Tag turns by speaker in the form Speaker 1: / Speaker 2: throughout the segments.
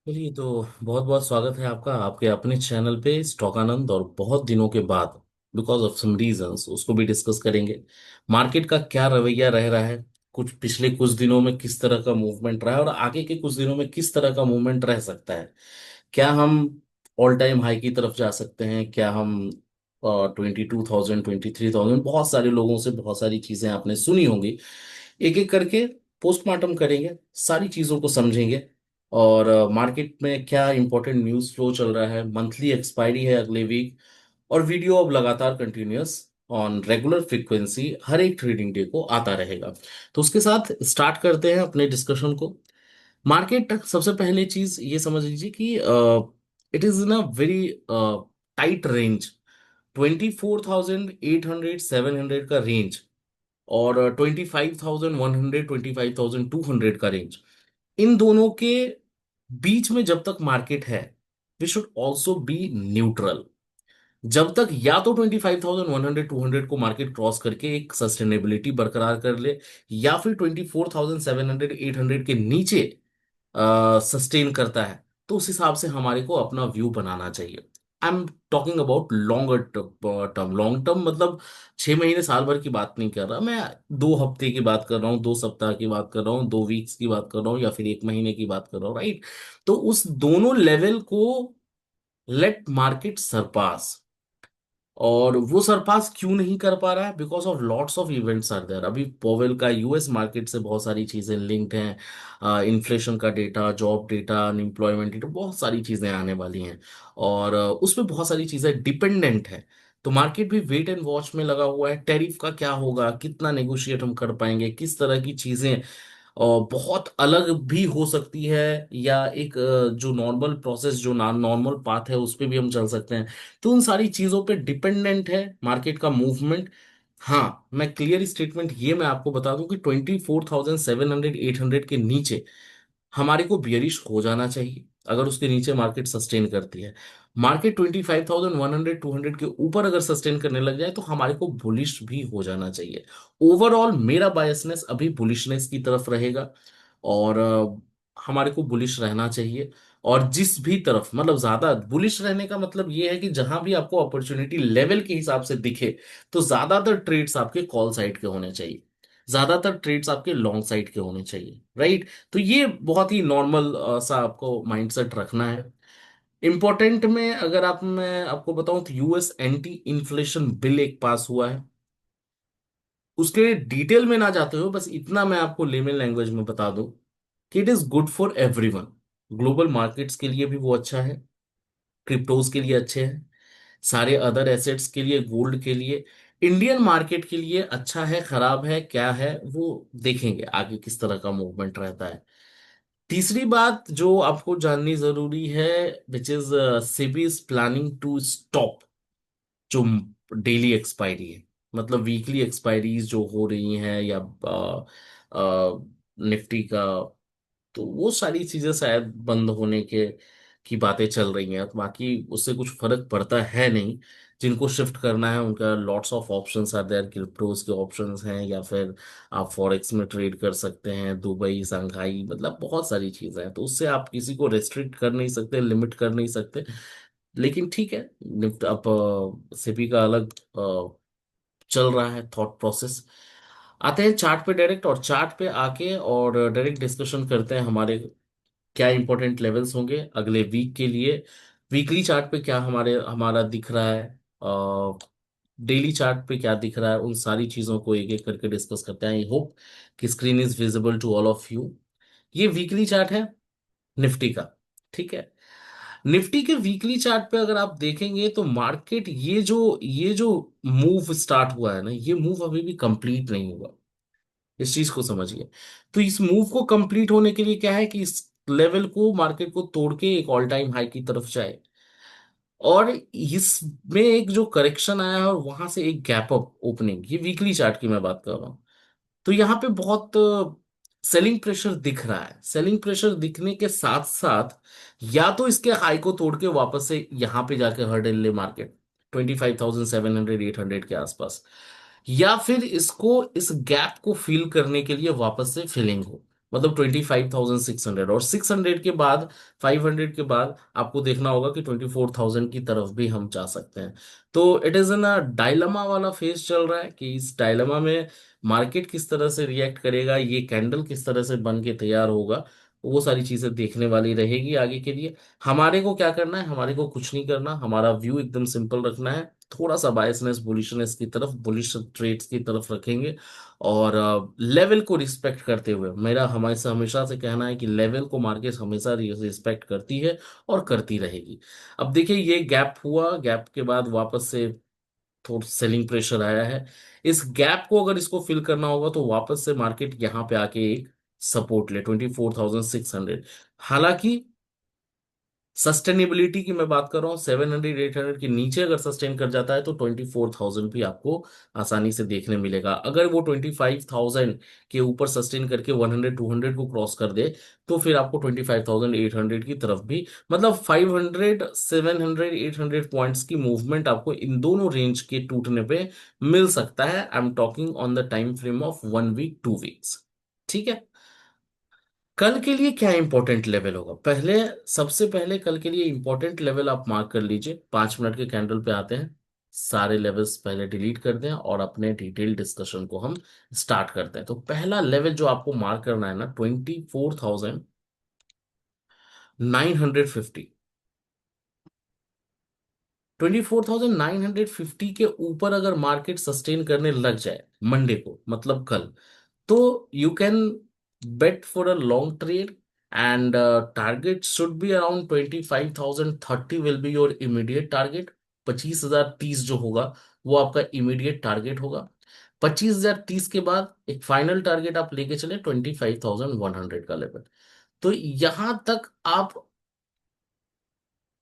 Speaker 1: चलिए तो बहुत बहुत स्वागत है आपका आपके अपने चैनल पे स्टॉक आनंद। और बहुत दिनों के बाद बिकॉज ऑफ सम रीजंस उसको भी डिस्कस करेंगे। मार्केट का क्या रवैया रह रहा है, कुछ पिछले कुछ दिनों में किस तरह का मूवमेंट रहा है और आगे के कुछ दिनों में किस तरह का मूवमेंट रह सकता है। क्या हम ऑल टाइम हाई की तरफ जा सकते हैं, क्या हम 22,000 23,000, बहुत सारे लोगों से बहुत सारी चीजें आपने सुनी होंगी। एक एक करके पोस्टमार्टम करेंगे, सारी चीजों को समझेंगे। और मार्केट में क्या इंपॉर्टेंट न्यूज़ फ्लो चल रहा है, मंथली एक्सपायरी है अगले वीक। और वीडियो अब लगातार कंटिन्यूअस ऑन रेगुलर फ्रीक्वेंसी हर एक ट्रेडिंग डे को आता रहेगा। तो उसके साथ स्टार्ट करते हैं अपने डिस्कशन को। मार्केट सबसे पहले चीज ये समझ लीजिए कि it is in a very tight range. 24,800 700 का रेंज और 25,100 25,200 का रेंज, इन दोनों के बीच में जब तक मार्केट है we should also be neutral. जब तक या तो 25,100 200 को मार्केट क्रॉस करके एक सस्टेनेबिलिटी बरकरार कर ले, या फिर 24,700 800 के नीचे सस्टेन करता है, तो उस हिसाब से हमारे को अपना व्यू बनाना चाहिए। आई am talking about longer term. Long term मतलब 6 महीने साल भर की बात नहीं कर रहा मैं। 2 हफ्ते की बात कर रहा हूँ, 2 सप्ताह की बात कर रहा हूँ, 2 वीक्स की बात कर रहा हूँ, या फिर 1 महीने की बात कर रहा हूँ, राइट। तो उस दोनों लेवल को लेट मार्केट सरपास। और वो सरपास क्यों नहीं कर पा रहा है? Because of lots of events are there. अभी पोवेल का यूएस मार्केट से बहुत सारी चीजें लिंक्ड हैं। इन्फ्लेशन का data, job data, unemployment data, बहुत सारी चीजें आने वाली हैं। और उस पर बहुत सारी चीजें डिपेंडेंट है। तो मार्केट भी वेट एंड वॉच में लगा हुआ है। टैरिफ का क्या होगा, कितना नेगोशिएट हम कर पाएंगे, किस तरह की चीजें और बहुत अलग भी हो सकती है, या एक जो नॉर्मल प्रोसेस, जो नॉर्मल पाथ है उस पे भी हम चल सकते हैं। तो उन सारी चीजों पे डिपेंडेंट है मार्केट का मूवमेंट। हाँ, मैं क्लियर स्टेटमेंट ये मैं आपको बता दूं कि 24,700 800 के नीचे हमारे को बियरिश हो जाना चाहिए। अगर उसके नीचे मार्केट सस्टेन करती है, मार्केट 25,100 200 के ऊपर अगर सस्टेन करने लग जाए, तो हमारे को बुलिश भी हो जाना चाहिए। ओवरऑल मेरा बायसनेस अभी बुलिशनेस की तरफ रहेगा। और हमारे को बुलिश रहना चाहिए। और जिस भी तरफ, मतलब ज्यादा बुलिश रहने का मतलब ये है कि जहां भी आपको अपॉर्चुनिटी लेवल के हिसाब से दिखे, तो ज्यादातर ट्रेड्स आपके कॉल साइड के होने चाहिए, ज्यादातर ट्रेड्स आपके लॉन्ग साइड के होने चाहिए, राइट। तो ये बहुत ही नॉर्मल सा आपको माइंडसेट रखना है। इंपॉर्टेंट में अगर आप मैं आपको बताऊं तो यूएस एंटी इन्फ्लेशन बिल एक पास हुआ है। उसके डिटेल में ना जाते हो, बस इतना मैं आपको लेमन लैंग्वेज में बता दूं कि it is good for everyone. Global markets के लिए भी वो अच्छा है, क्रिप्टोज के लिए अच्छे हैं, सारे अदर एसेट्स के लिए, गोल्ड के लिए, इंडियन मार्केट के लिए अच्छा है, खराब है, क्या है वो देखेंगे आगे किस तरह का मूवमेंट रहता है। तीसरी बात जो आपको जाननी जरूरी है, which is SEBI is planning to stop जो डेली एक्सपायरी है, मतलब वीकली एक्सपायरीज जो हो रही हैं, या निफ्टी का, तो वो सारी चीजें शायद बंद होने के की बातें चल रही हैं। तो बाकी उससे कुछ फर्क पड़ता है नहीं। जिनको शिफ्ट करना है उनका lots of options are there, cryptos के ऑप्शंस हैं, या फिर आप फॉरेक्स में ट्रेड कर सकते हैं, दुबई, शंघाई, मतलब बहुत सारी चीजें हैं। तो उससे आप किसी को रेस्ट्रिक्ट कर नहीं सकते, लिमिट कर नहीं सकते। लेकिन ठीक है, निफ्ट अब सेबी का अलग चल रहा है थॉट प्रोसेस। आते हैं चार्ट पे डायरेक्ट, और चार्ट पे आके और डायरेक्ट डिस्कशन करते हैं हमारे क्या इंपॉर्टेंट लेवल्स होंगे अगले वीक के लिए। वीकली चार्ट पे क्या हमारा दिख रहा है, डेली चार्ट पे क्या दिख रहा है, उन सारी चीजों को एक एक करके डिस्कस करते हैं। आई होप कि screen is visible to all of you. ये वीकली चार्ट है निफ्टी का, ठीक है। निफ्टी के वीकली चार्ट पे अगर आप देखेंगे तो मार्केट ये जो मूव स्टार्ट हुआ है ना, ये मूव अभी भी कंप्लीट नहीं हुआ। इस चीज को समझिए। तो इस मूव को कंप्लीट होने के लिए क्या है कि इस लेवल को, मार्केट को तोड़ के एक ऑल टाइम हाई की तरफ जाए। और इसमें एक जो करेक्शन आया है और वहां से एक गैप अप ओपनिंग, ये वीकली चार्ट की मैं बात कर रहा हूँ। तो यहाँ पे बहुत सेलिंग प्रेशर दिख रहा है। सेलिंग प्रेशर दिखने के साथ साथ या तो इसके हाई को तोड़ के वापस से यहाँ पे जाके हर्डल ले मार्केट 25,700 800 के आसपास, या फिर इसको इस गैप को फिल करने के लिए वापस से फिलिंग हो, मतलब 25,600, और 600 के बाद, 500 के बाद आपको देखना होगा कि 24,000 की तरफ भी हम जा सकते हैं। तो it is in a dilemma वाला फेज चल रहा है कि इस डायलमा में मार्केट किस तरह से रिएक्ट करेगा, ये कैंडल किस तरह से बन के तैयार होगा, वो सारी चीजें देखने वाली रहेगी आगे के लिए। हमारे को क्या करना है, हमारे को कुछ नहीं करना, हमारा व्यू एकदम सिंपल रखना है, थोड़ा सा बायसनेस बुलिशनेस की तरफ, बुलिश ट्रेड्स की तरफ रखेंगे। और लेवल को रिस्पेक्ट करते हुए, मेरा हमेशा हमेशा से कहना है कि लेवल को मार्केट हमेशा रिस्पेक्ट करती है और करती रहेगी। अब देखिए ये गैप हुआ, गैप के बाद वापस से थोड़ा सेलिंग प्रेशर आया है। इस गैप को अगर इसको फिल करना होगा तो वापस से मार्केट यहाँ पे आके एक सपोर्ट ले 24,600। हालांकि सस्टेनेबिलिटी की मैं बात कर रहा हूँ, 700 800 के नीचे अगर सस्टेन कर जाता है तो 24,000 भी आपको आसानी से देखने मिलेगा। अगर वो 25,000 के ऊपर सस्टेन करके 100 200 को क्रॉस कर दे तो फिर आपको 25,800 की तरफ भी, मतलब 500 700 800 पॉइंट्स की मूवमेंट आपको इन दोनों रेंज के टूटने पे मिल सकता है। I am talking on the time frame of 1 week 2 weeks. ठीक है। कल के लिए क्या इंपॉर्टेंट लेवल होगा, पहले, सबसे पहले कल के लिए इंपॉर्टेंट लेवल आप मार्क कर लीजिए। 5 मिनट के कैंडल पे आते हैं, सारे लेवल्स पहले डिलीट कर दें और अपने डिटेल डिस्कशन को हम स्टार्ट करते हैं। तो पहला लेवल जो आपको मार्क करना है ना, 24,950। 24,950 के ऊपर अगर मार्केट सस्टेन करने लग जाए मंडे को, मतलब कल, तो you can bet for a long trade, and target should be around 25,030 will be your immediate target। 25,030 जो होगा वो आपका इमीडिएट टारगेट होगा। 25,030 के बाद एक फाइनल टारगेट आप लेके चले 25,100 का लेवल। तो यहां तक आप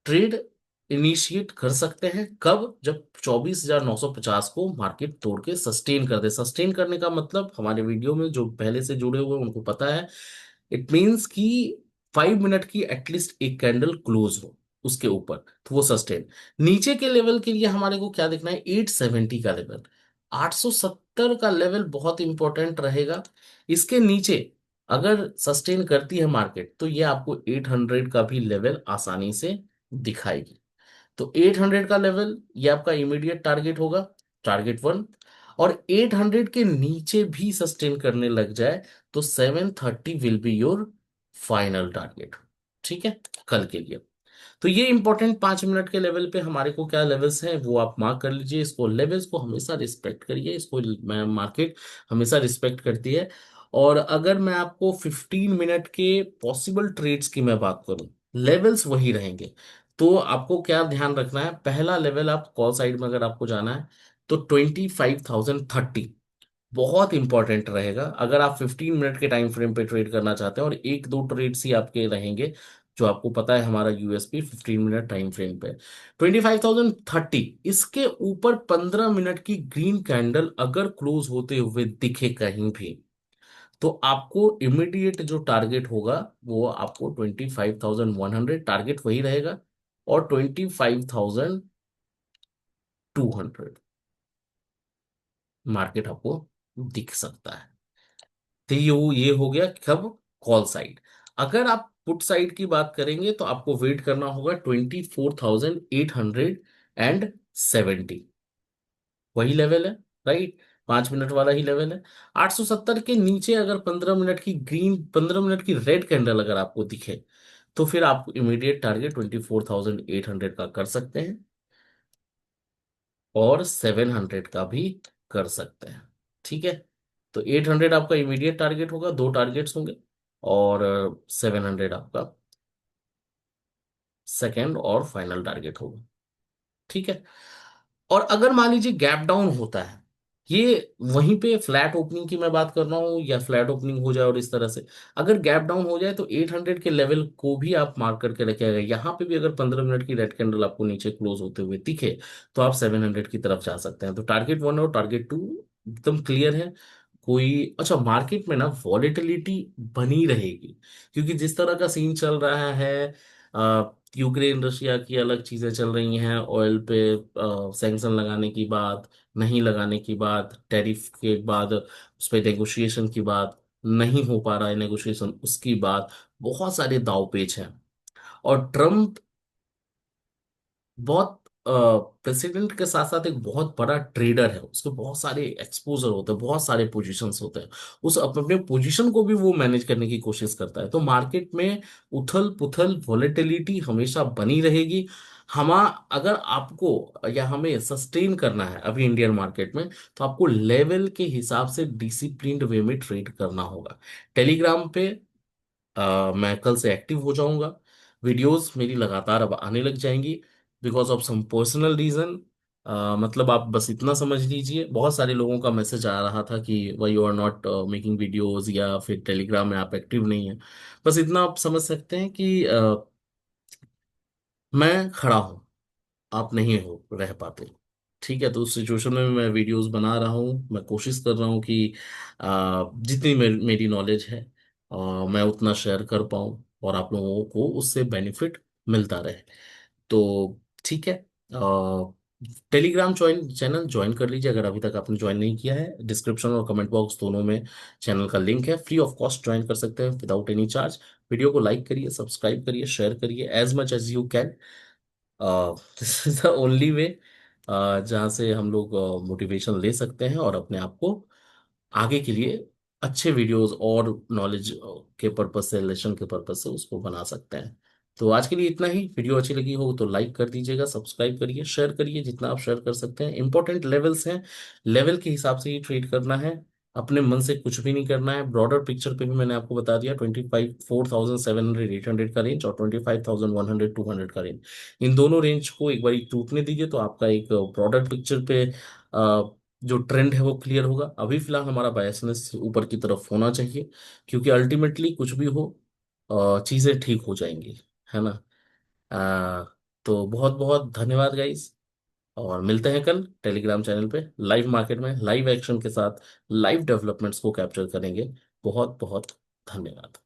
Speaker 1: ट्रेड इनिशिएट कर सकते हैं कब, जब 24,950 को मार्केट तोड़ के सस्टेन कर दे। सस्टेन करने का मतलब हमारे वीडियो में जो पहले से जुड़े हुए हैं उनको पता है, इट मींस कि 5 मिनट की एटलीस्ट एक कैंडल क्लोज हो उसके ऊपर, तो वो सस्टेन। नीचे के लेवल के लिए हमारे को क्या देखना है, 870 का लेवल, 870 का लेवल बहुत इंपॉर्टेंट रहेगा। इसके नीचे अगर सस्टेन करती है मार्केट तो ये आपको 800 का भी लेवल आसानी से दिखाएगी। तो 800 का लेवल ये आपका इमीडिएट टारगेट होगा, टारगेट 1। और 800 के नीचे भी सस्टेन करने लग जाए तो 730 will be your final target. ठीक है, कल के लिए। तो ये इंपॉर्टेंट 5 मिनट के लेवल पे हमारे को क्या लेवल्स हैं वो आप मार्क कर लीजिए। इसको, लेवल्स को हमेशा रिस्पेक्ट करिए, इसको मार्केट हमेशा रिस्पेक्ट करती है। और अगर मैं आपको 15 मिनट के पॉसिबल ट्रेड्स की मैं बात करूं, लेवल्स वही रहेंगे। तो आपको क्या ध्यान रखना है, पहला लेवल आप कॉल साइड में अगर आपको जाना है तो 25,030 बहुत इंपॉर्टेंट रहेगा। अगर आप 15 मिनट के टाइम फ्रेम पे ट्रेड करना चाहते हैं, और एक दो ट्रेड्स ही आपके रहेंगे, जो आपको पता है हमारा यूएसपी 15 मिनट टाइम फ्रेम पे 25,030, इसके ऊपर 15 मिनट की ग्रीन कैंडल अगर क्लोज होते हुए दिखे कहीं भी, तो आपको इमीडिएट जो टारगेट होगा वो आपको 25,100, टारगेट वही रहेगा, और 25,200 मार्केट आपको दिख सकता है। तो ये हो गया कब, कॉल साइड। अगर आप पुट साइड की बात करेंगे तो आपको वेट करना होगा 24,870, वही लेवल है, राइट, 5 मिनट वाला ही लेवल है। 870 के नीचे अगर 15 मिनट की ग्रीन, 15 मिनट की रेड कैंडल अगर आपको दिखे तो फिर आप इमीडिएट टारगेट 24,800 का कर सकते हैं, और 700 का भी कर सकते हैं। ठीक है। तो 800 आपका इमीडिएट टारगेट होगा, दो टारगेट्स होंगे, और 700 आपका सेकेंड और फाइनल टारगेट होगा। ठीक है। और अगर मान लीजिए गैप डाउन होता है, ये वहीं पे फ्लैट ओपनिंग की मैं बात कर रहा हूँ, या फ्लैट ओपनिंग हो जाए और इस तरह से अगर गैप डाउन हो जाए तो 800 के लेवल को भी आप मार्क करके रखिएगा। यहाँ पे भी अगर 15 मिनट की रेड कैंडल आपको नीचे क्लोज होते हुए दिखे तो आप 700 की तरफ जा सकते हैं। तो टारगेट 1 और टारगेट 2 एकदम क्लियर है। कोई अच्छा, मार्केट में ना वॉलेटिलिटी बनी रहेगी, क्योंकि जिस तरह का सीन चल रहा है, यूक्रेन रशिया की अलग चीजें चल रही हैं, ऑयल पे सैंक्शन लगाने की बात, नहीं लगाने की बात, टैरिफ के बाद उस पर नेगोशिएशन की बात, नहीं हो पा रहा है नेगोशिएशन, उसकी बात, बहुत सारे दाव पेच हैं। और ट्रम्प बहुत प्रेसिडेंट के साथ साथ एक बहुत बड़ा ट्रेडर है, उसके बहुत सारे एक्सपोजर होते हैं, बहुत सारे पोजीशंस होते हैं। उस अपने पोजीशन को भी वो मैनेज करने की कोशिश करता है। तो मार्केट में उथल पुथल वॉलेटिलिटी हमेशा बनी रहेगी। हम अगर आपको या हमें सस्टेन करना है अभी इंडियन मार्केट में, तो आपको लेवल के हिसाब से डिसिप्लिन्ड वे में ट्रेड करना होगा। टेलीग्राम पे मैं कल से एक्टिव हो जाऊंगा। वीडियोस मेरी लगातार अब आने लग जाएंगी, because of some personal reason. मतलब आप बस इतना समझ लीजिए, बहुत सारे लोगों का मैसेज आ रहा था कि why you are not making videos, या फिर टेलीग्राम में आप एक्टिव नहीं हैं। बस इतना आप समझ सकते हैं कि मैं खड़ा हूं, आप नहीं हो रह पाते। ठीक है, तो उस सिचुएशन में मैं वीडियोस बना रहा हूँ, मैं कोशिश कर रहा हूँ कि जितनी मेरी नॉलेज है मैं उतना शेयर कर पाऊँ, और आप लोगों को उससे बेनिफिट मिलता रहे। तो ठीक है, टेलीग्राम चैनल ज्वाइन कर लीजिए अगर अभी तक आपने ज्वाइन नहीं किया है। डिस्क्रिप्शन और कमेंट बॉक्स दोनों में चैनल का लिंक है, फ्री ऑफ कॉस्ट ज्वाइन कर सकते हैं विदाउट एनी चार्ज। वीडियो को लाइक करिए, सब्सक्राइब करिए, शेयर करिए as much as you can. This is the only way जहाँ से हम लोग मोटिवेशन ले सकते हैं और अपने आप को आगे के लिए अच्छे वीडियोस और नॉलेज के पर्पज से, लेसन के पर्पज से उसको बना सकते हैं। तो आज के लिए इतना ही। वीडियो अच्छी लगी हो तो लाइक कर दीजिएगा, सब्सक्राइब करिए, शेयर करिए, जितना आप शेयर कर सकते हैं। इंपॉर्टेंट लेवल्स हैं, लेवल के हिसाब से ही ट्रेड करना है, अपने मन से कुछ भी नहीं करना है। ब्रॉडर पिक्चर पे भी मैंने आपको बता दिया, 25,4700 800 का रेंज और 25,100 200 का रेंज, इन दोनों रेंज को एक बार टूटने दीजिए तो आपका एक ब्रॉडर पिक्चर पे जो ट्रेंड है वो क्लियर होगा। अभी फिलहाल हमारा बायसनेस ऊपर की तरफ होना चाहिए, क्योंकि अल्टीमेटली कुछ भी हो चीज़ें ठीक हो जाएंगी, है ना। अ, तो बहुत बहुत धन्यवाद गाइस, और मिलते हैं कल टेलीग्राम चैनल पे लाइव मार्केट में लाइव एक्शन के साथ, लाइव डेवलपमेंट्स को कैप्चर करेंगे। बहुत बहुत धन्यवाद।